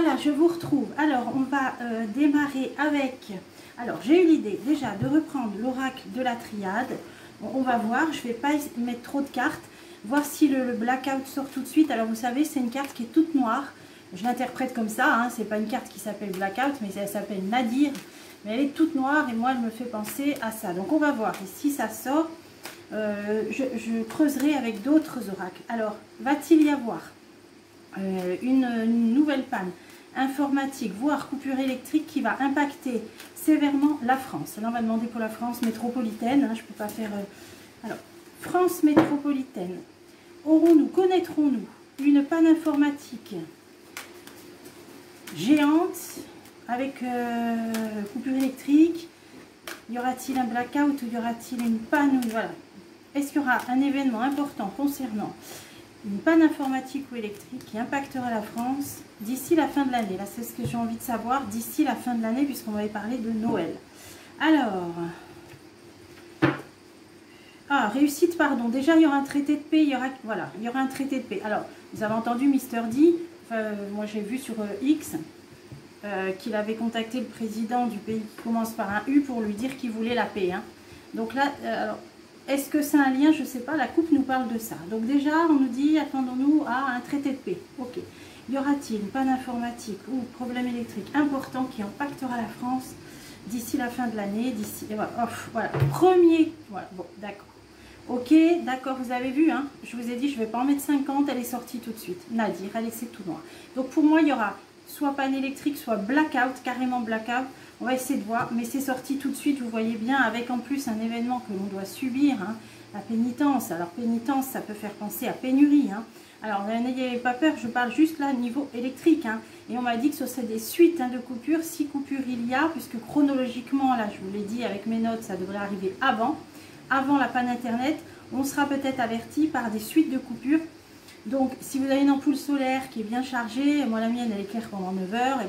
Voilà, je vous retrouve. Alors, on va démarrer avec... Alors, j'ai eu l'idée déjà de reprendre l'oracle de la triade. Bon, on va voir, je ne vais pas mettre trop de cartes, voir si le blackout sort tout de suite. Alors, vous savez, c'est une carte qui est toute noire. Je l'interprète comme ça, hein. C'est pas une carte qui s'appelle blackout, mais elle s'appelle Nadir. Mais elle est toute noire et moi, elle me fait penser à ça. Donc, on va voir. Et si ça sort, je creuserai avec d'autres oracles. Alors, va-t-il y avoir une nouvelle panne informatique, voire coupure électrique qui va impacter sévèrement la France? Là, on va demander pour la France métropolitaine. Hein, je ne peux pas faire... Alors, France métropolitaine. Connaîtrons-nous une panne informatique géante avec coupure électrique? Y aura-t-il un blackout ou y aura-t-il une panne? Voilà. Est-ce qu'il y aura un événement important concernant une panne informatique ou électrique qui impactera la France d'ici la fin de l'année? Là, c'est ce que j'ai envie de savoir, d'ici la fin de l'année, puisqu'on avait parlé de Noël. Alors, réussite, pardon. Déjà, il y aura un traité de paix. Il y aura un traité de paix. Alors, vous avez entendu Mister D, moi j'ai vu sur X, qu'il avait contacté le président du pays qui commence par un U pour lui dire qu'il voulait la paix. Hein. Donc là, alors, est-ce que c'est un lien? Je ne sais pas, la coupe nous parle de ça. Donc déjà, on nous dit, attendons-nous à un traité de paix. Ok. Y aura-t-il une panne informatique ou problème électrique important qui impactera la France d'ici la fin de l'année? Voilà, premier, voilà, bon, d'accord. Ok, d'accord, vous avez vu, hein, je vous ai dit, je ne vais pas en mettre 50, elle est sortie tout de suite. Nadir, elle est tout noir. Donc pour moi, il y aura soit panne électrique, soit blackout, carrément blackout. On va essayer de voir, mais c'est sorti tout de suite, vous voyez bien, avec en plus un événement que l'on doit subir, hein, la pénitence. Alors pénitence, ça peut faire penser à pénurie. Hein. Alors n'ayez pas peur, je parle juste là niveau électrique. Hein. Et on m'a dit que ce serait des suites de coupures, si coupures il y a, puisque chronologiquement, là je vous l'ai dit avec mes notes, ça devrait arriver avant la panne internet. On sera peut-être averti par des suites de coupures. Donc si vous avez une ampoule solaire qui est bien chargée, moi la mienne elle éclaire pendant 9 heures,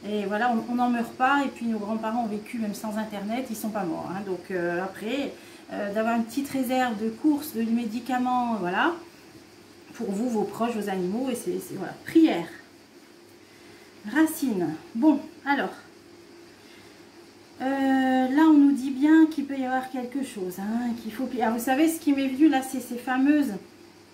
et voilà, on n'en meurt pas. Et puis nos grands-parents ont vécu même sans internet, ils ne sont pas morts. Hein. Donc après, d'avoir une petite réserve de courses, de médicaments, voilà, pour vous, vos proches, vos animaux, et c'est voilà. Prière. Racine. Bon, alors, là on nous dit bien qu'il peut y avoir quelque chose, hein, qu'il faut... Alors vous savez, ce qui m'est venu là, c'est ces fameuses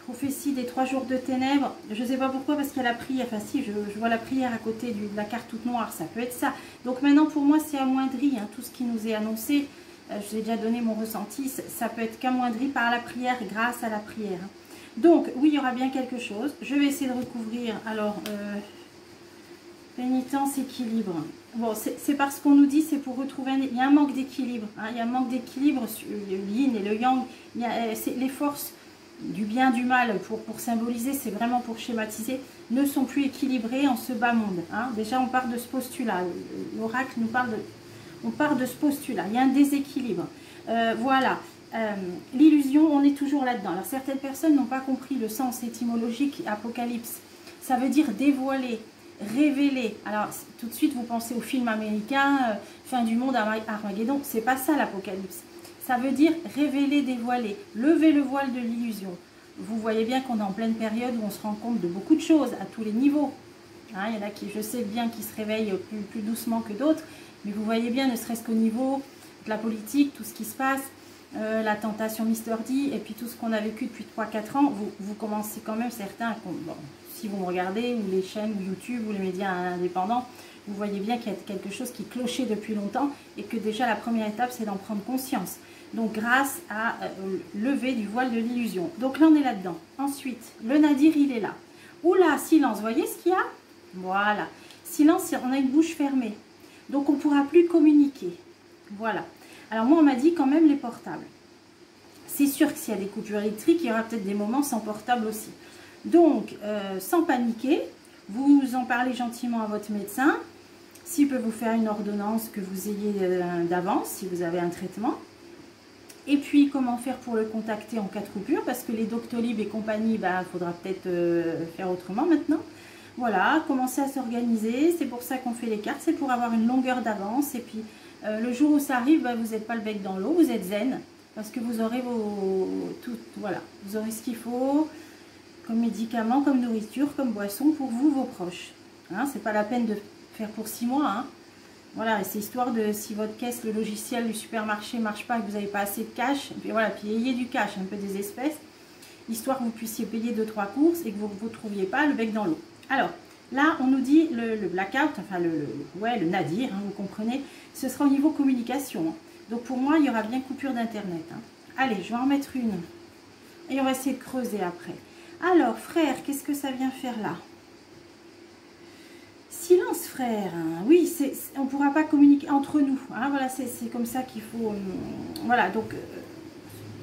prophéties des 3 jours de ténèbres. Je ne sais pas pourquoi, parce qu'il y a la prière. Enfin si, je vois la prière à côté de la carte toute noire, ça peut être ça. Donc maintenant pour moi c'est amoindri, hein, tout ce qui nous est annoncé. Je vous ai déjà donné mon ressenti, ça peut être qu'amoindri par la prière, grâce à la prière. Donc oui, il y aura bien quelque chose. Je vais essayer de recouvrir. Alors, pénitence, équilibre. Bon, c'est parce qu'on nous dit, c'est pour retrouver il y a un manque d'équilibre. Hein, il y a un manque d'équilibre, le yin et le yang. Les forces du bien, du mal, pour symboliser, c'est vraiment pour schématiser, ne sont plus équilibrées en ce bas monde. Hein. Déjà, on part de ce postulat. L'oracle nous parle de... On part de ce postulat. Il y a un déséquilibre. Voilà. L'illusion, on est toujours là-dedans. Alors, certaines personnes n'ont pas compris le sens étymologique apocalypse. Ça veut dire dévoiler, révéler. Alors, tout de suite, vous pensez au film américain, fin du monde, Armageddon. C'est pas ça l'apocalypse. Ça veut dire révéler, dévoiler, lever le voile de l'illusion. Vous voyez bien qu'on est en pleine période où on se rend compte de beaucoup de choses à tous les niveaux. Hein, il y en a qui, je sais bien, qui se réveillent plus doucement que d'autres, mais vous voyez bien, ne serait-ce qu'au niveau de la politique, tout ce qui se passe, la tentation Mister D, et puis tout ce qu'on a vécu depuis 3-4 ans, vous commencez quand même certains, bon, si vous me regardez, ou les chaînes, ou YouTube, ou les médias indépendants, vous voyez bien qu'il y a quelque chose qui clochait depuis longtemps, et que déjà la première étape, c'est d'en prendre conscience. Donc grâce à lever du voile de l'illusion. Donc là, on est là-dedans. Ensuite, le Nadir, il est là. Oula, silence, vous voyez ce qu'il y a? Voilà. Silence, on a une bouche fermée. Donc on ne pourra plus communiquer. Voilà. Alors moi, on m'a dit quand même les portables. C'est sûr que s'il y a des coupures électriques, il y aura peut-être des moments sans portable aussi. Donc, sans paniquer, vous en parlez gentiment à votre médecin. S'il peut vous faire une ordonnance que vous ayez d'avance, si vous avez un traitement. Et puis, comment faire pour le contacter en cas de coupure? Parce que les Doctolib et compagnie, il faudra peut-être faire autrement maintenant. Voilà, commencer à s'organiser. C'est pour ça qu'on fait les cartes. C'est pour avoir une longueur d'avance. Et puis, le jour où ça arrive, vous n'êtes pas le bec dans l'eau. Vous êtes zen. Parce que vous aurez voilà, vous aurez ce qu'il faut comme médicaments, comme nourriture, comme boisson pour vous, vos proches. Hein, c'est pas la peine de faire pour 6 mois. Hein. Voilà, c'est histoire de, si votre caisse, le logiciel du supermarché ne marche pas, que vous n'avez pas assez de cash, puis voilà, puis ayez du cash, un peu des espèces, histoire que vous puissiez payer 2-3 courses et que vous ne trouviez pas le bec dans l'eau. Alors, là, on nous dit le blackout, enfin le nadir, hein, vous comprenez, ce sera au niveau communication. Hein. Donc pour moi, il y aura bien coupure d'internet. Hein. Allez, je vais en mettre une. Et on va essayer de creuser après. Alors, frère, qu'est-ce que ça vient faire là? Silence, frère. Oui, on ne pourra pas communiquer entre nous. Hein, voilà, c'est comme ça qu'il faut... voilà, donc,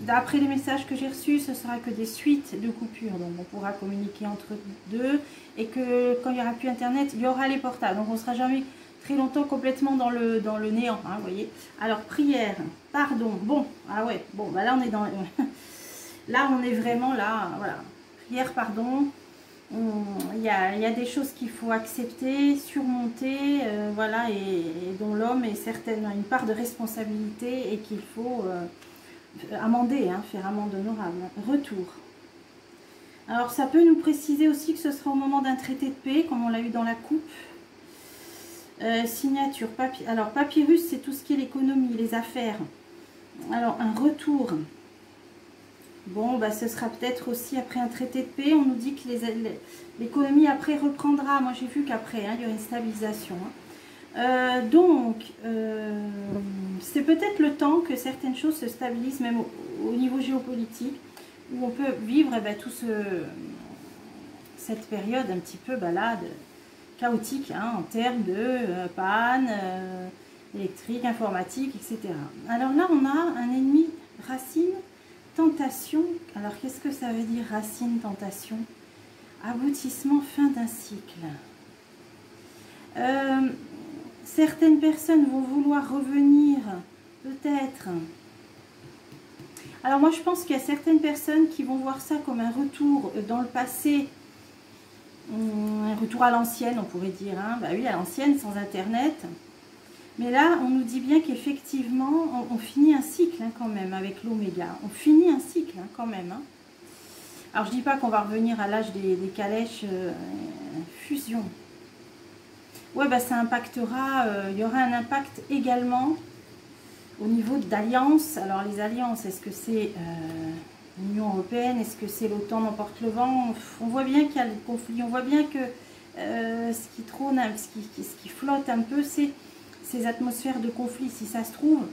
d'après les messages que j'ai reçus, ce sera que des suites de coupures. Donc, on pourra communiquer entre deux. Et que quand il n'y aura plus Internet, il y aura les portables. Donc, on ne sera jamais très longtemps complètement dans le néant. Hein, vous voyez. Alors, prière, pardon. Bon, ah ouais, bon, bah là, on est dans... là, on est vraiment là, voilà. Prière, pardon. Il y a des choses qu'il faut accepter, surmonter, voilà, et dont l'homme est certainement une part de responsabilité et qu'il faut amender, hein, faire amende honorable. Retour. Alors ça peut nous préciser aussi que ce sera au moment d'un traité de paix, comme on l'a eu dans la coupe. Signature, alors papyrus, c'est tout ce qui est l'économie, les affaires. Alors un retour. Bon, bah, ce sera peut-être aussi après un traité de paix. On nous dit que l'économie après reprendra. Moi, j'ai vu qu'après, hein, il y aura une stabilisation. Hein. Donc, c'est peut-être le temps que certaines choses se stabilisent, même au niveau géopolitique, où on peut vivre tout cette période un petit peu là, chaotique, hein, en termes de panne électrique, informatique, etc. Alors là, on a un ennemi racine. Tentation, alors qu'est-ce que ça veut dire racine, tentation? Aboutissement, fin d'un cycle. Certaines personnes vont vouloir revenir, peut-être. Alors moi je pense qu'il y a certaines personnes qui vont voir ça comme un retour dans le passé, un retour à l'ancienne on pourrait dire, hein. Bah oui, à l'ancienne, sans Internet. Mais là, on nous dit bien qu'effectivement, on finit un cycle hein, quand même avec l'oméga. On finit un cycle hein, quand même. Hein. Alors, je ne dis pas qu'on va revenir à l'âge des calèches fusion. Ouais, bah, ça impactera, il y aura un impact également au niveau d'alliances. Alors, les alliances, est-ce que c'est l'Union européenne? Est-ce que c'est l'OTAN n'emporte le vent? On voit bien qu'il y a le conflit. On voit bien que ce qui trône, ce qui flotte un peu, c'est ces atmosphères de conflit. Si ça se trouve,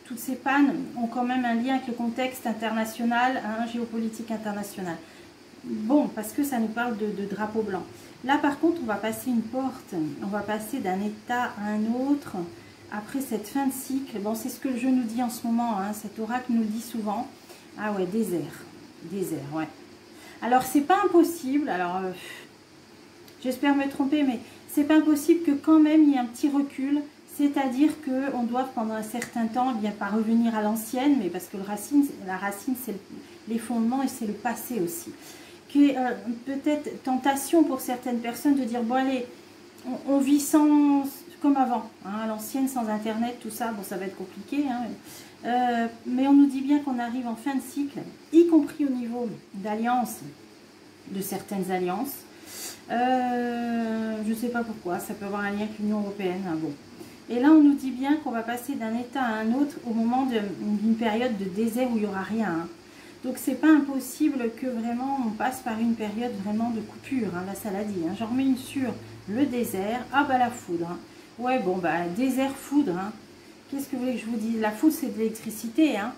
toutes ces pannes ont quand même un lien avec le contexte international, hein, géopolitique international. Bon, parce que ça nous parle de drapeau blanc. Là, par contre, on va passer une porte. On va passer d'un état à un autre après cette fin de cycle. Bon, c'est ce que le jeu nous dit en ce moment. Hein, cet oracle nous le dit souvent. Ah ouais, désert. Désert, ouais. Alors, c'est pas impossible. Alors, j'espère me tromper, mais c'est pas impossible que quand même il y ait un petit recul. C'est-à-dire qu'on doit pendant un certain temps, bien pas revenir à l'ancienne, mais parce que la racine c'est les fondements et c'est le passé aussi. Qui est peut-être tentation pour certaines personnes de dire, bon allez, on vit sans, comme avant, hein, à l'ancienne, sans Internet, tout ça, bon ça va être compliqué, hein, mais on nous dit bien qu'on arrive en fin de cycle, y compris au niveau d'alliances, de certaines alliances. Je ne sais pas pourquoi, ça peut avoir un lien avec l'Union européenne, hein, bon. Et là, on nous dit bien qu'on va passer d'un état à un autre au moment d'une période de désert où il n'y aura rien. Hein. Donc, c'est pas impossible que vraiment on passe par une période vraiment de coupure. Hein. Là, ça l'a dit. Hein. J'en remets une sur le désert. Ah, bah la foudre. Hein. Ouais, bon, bah désert, foudre. Hein. Qu'est-ce que vous voulez que je vous dise? La foudre, c'est de l'électricité. Hein.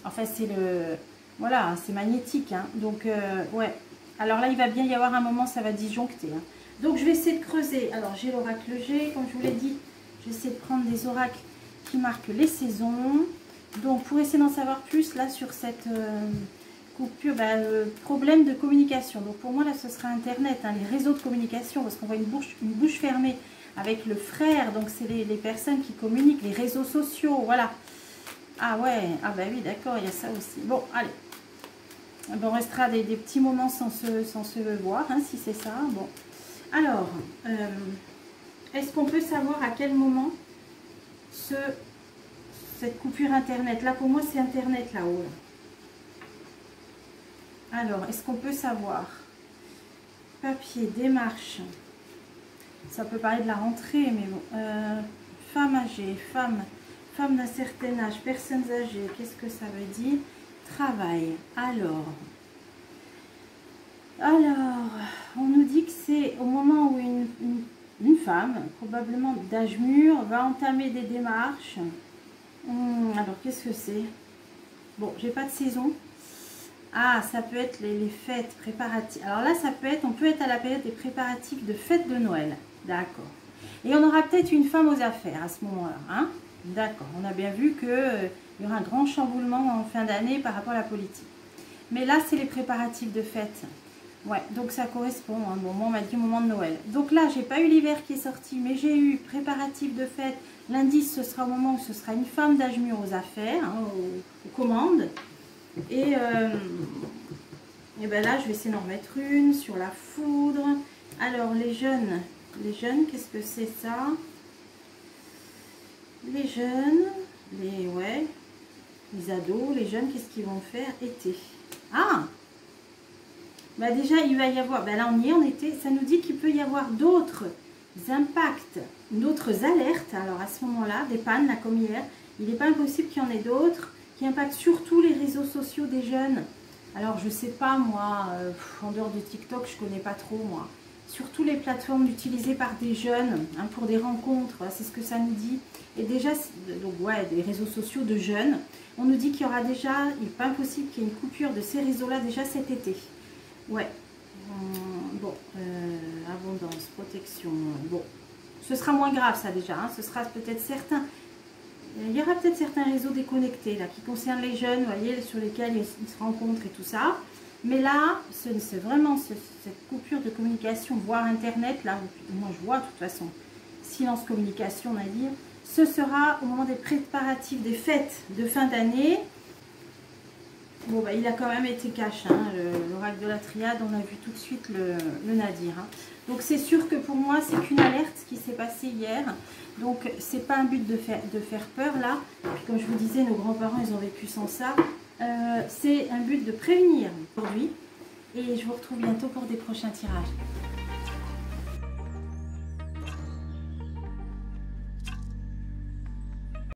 Enfin, c'est le... Voilà, c'est magnétique. Hein. Donc, ouais. Alors là, il va bien y avoir un moment, ça va disjoncter. Hein. Donc, je vais essayer de creuser. Alors, j'ai l'oracle G, comme je vous l'ai dit. J'essaie de prendre des oracles qui marquent les saisons. Donc, pour essayer d'en savoir plus, là, sur cette coupure, problème de communication. Donc, pour moi, là, ce sera Internet, hein, les réseaux de communication, parce qu'on voit une bouche fermée avec le frère. Donc, c'est les personnes qui communiquent, les réseaux sociaux, voilà. Ah ouais, ah bah oui, d'accord, il y a ça aussi. Bon, allez. Bon, on restera des petits moments sans se voir, hein, si c'est ça. Bon, alors... est-ce qu'on peut savoir à quel moment cette coupure Internet? Là, pour moi, c'est Internet là-haut. Là. Alors, est-ce qu'on peut savoir? Papier, démarche. Ça peut parler de la rentrée, mais bon. Femme âgée, femme d'un certain âge, personnes âgées, qu'est-ce que ça veut dire? Travail. Alors, on nous dit que c'est au moment où une femme, probablement d'âge mûr, va entamer des démarches. Alors, qu'est-ce que c'est? Bon, j'ai pas de saison. Ah, ça peut être les fêtes préparatives. Alors là, ça peut être, on peut être à la période des préparatifs de fêtes de Noël. D'accord. Et on aura peut-être une femme aux affaires à ce moment-là. Hein? D'accord. On a bien vu qu'il y aura un grand chamboulement en fin d'année par rapport à la politique. Mais là, c'est les préparatifs de fêtes. Ouais, donc ça correspond. Hein. Bon, moi, on m'a dit au moment de Noël. Donc là, j'ai pas eu l'hiver qui est sorti, mais j'ai eu préparatifs de fêtes. L'indice, ce sera au moment où ce sera une femme d'âge mûr aux affaires, hein, aux commandes. Et ben là, je vais essayer d'en remettre une sur la foudre. Alors, les jeunes, qu'est-ce que c'est ça? Les jeunes, les ados, les jeunes, qu'est-ce qu'ils vont faire? Été. Ah! Bah déjà, il va y avoir, ben là on y est en été, ça nous dit qu'il peut y avoir d'autres impacts, d'autres alertes. Alors à ce moment-là, des pannes, là comme hier, il n'est pas impossible qu'il y en ait d'autres qui impactent surtout les réseaux sociaux des jeunes. Alors je sais pas moi, en dehors de TikTok, je connais pas trop moi. Surtout les plateformes utilisées par des jeunes hein, pour des rencontres, c'est ce que ça nous dit. Et déjà, donc ouais, des réseaux sociaux de jeunes. On nous dit qu'il y aura déjà, il n'est pas impossible qu'il y ait une coupure de ces réseaux-là déjà cet été. Ouais. Bon, abondance, protection. Bon, ce sera moins grave ça déjà. Hein, ce sera peut-être certains. Il y aura peut-être certains réseaux déconnectés là qui concernent les jeunes, vous voyez, sur lesquels ils se rencontrent et tout ça. Mais là, c'est vraiment cette coupure de communication, voire Internet, là, moi je vois de toute façon, silence communication, on va dire, ce sera au moment des préparatifs des fêtes de fin d'année. Bon, bah, il a quand même été cash, hein, l'oracle de la triade, on a vu tout de suite le nadir. Hein. Donc c'est sûr que pour moi, c'est qu'une alerte ce qui s'est passé hier. Donc c'est pas un but de faire peur là. Puis, comme je vous disais, nos grands-parents, ils ont vécu sans ça. C'est un but de prévenir aujourd'hui. Et je vous retrouve bientôt pour des prochains tirages.